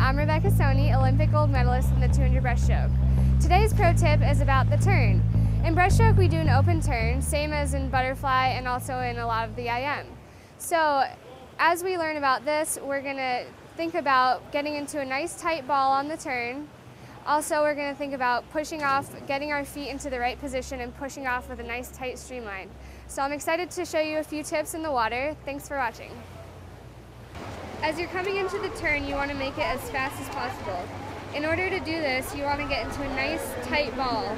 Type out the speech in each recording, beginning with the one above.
I'm Rebecca Soni, Olympic gold medalist in the 200 breaststroke. Today's pro tip is about the turn. In breaststroke we do an open turn, same as in butterfly and also in a lot of the IM. So as we learn about this, we're going to think about getting into a nice tight ball on the turn. Also, we're going to think about pushing off, getting our feet into the right position and pushing off with a nice tight streamline. So I'm excited to show you a few tips in the water. Thanks for watching. As you're coming into the turn, you want to make it as fast as possible. In order to do this, you want to get into a nice tight ball.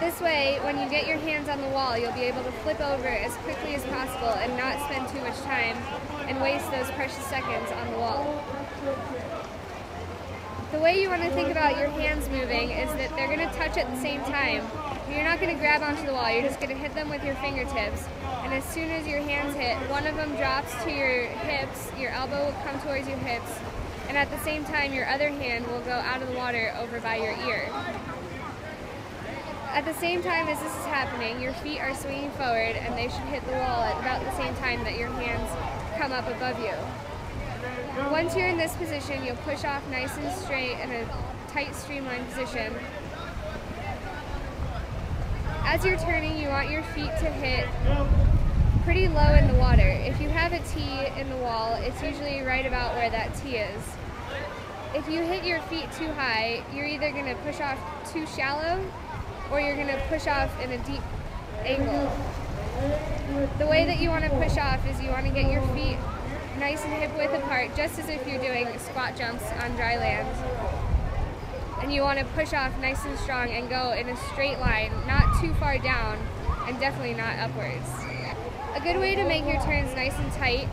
This way, when you get your hands on the wall, you'll be able to flip over as quickly as possible and not spend too much time and waste those precious seconds on the wall. The way you want to think about your hands moving is that they're going to touch at the same time. You're not going to grab onto the wall, you're just going to hit them with your fingertips. And as soon as your hands hit, one of them drops to your hips, your elbow will come towards your hips, and at the same time your other hand will go out of the water over by your ear. At the same time as this is happening, your feet are swinging forward and they should hit the wall at about the same time that your hands come up above you. Once you're in this position, you'll push off nice and straight in a tight streamlined position. As you're turning, you want your feet to hit pretty low in the water. If you have a T in the wall, it's usually right about where that T is. If you hit your feet too high, you're either going to push off too shallow or you're going to push off in a deep angle. The way that you want to push off is you want to get your feet nice and hip width apart, just as if you're doing squat jumps on dry land. And you want to push off nice and strong and go in a straight line, not too far down and definitely not upwards. A good way to make your turns nice and tight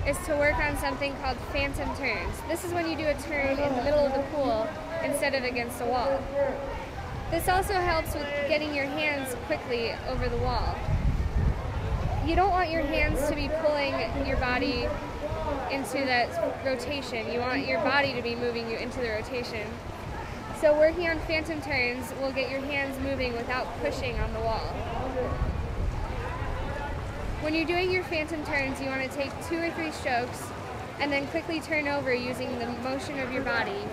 is to work on something called phantom turns. This is when you do a turn in the middle of the pool instead of against a wall. This also helps with getting your hands quickly over the wall. You don't want your hands to be pulling your body into that rotation. You want your body to be moving you into the rotation. So working on phantom turns will get your hands moving without pushing on the wall. When you're doing your phantom turns, you want to take 2 or 3 strokes and then quickly turn over using the motion of your body,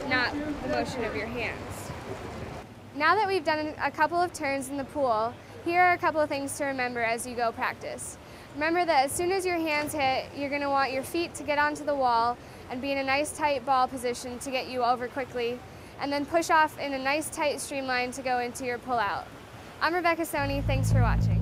not the motion of your hands. Now that we've done a couple of turns in the pool, here are a couple of things to remember as you go practice. Remember that as soon as your hands hit, you're going to want your feet to get onto the wall and be in a nice tight ball position to get you over quickly, and then push off in a nice tight streamline to go into your pull-out. I'm Rebecca Soni, thanks for watching.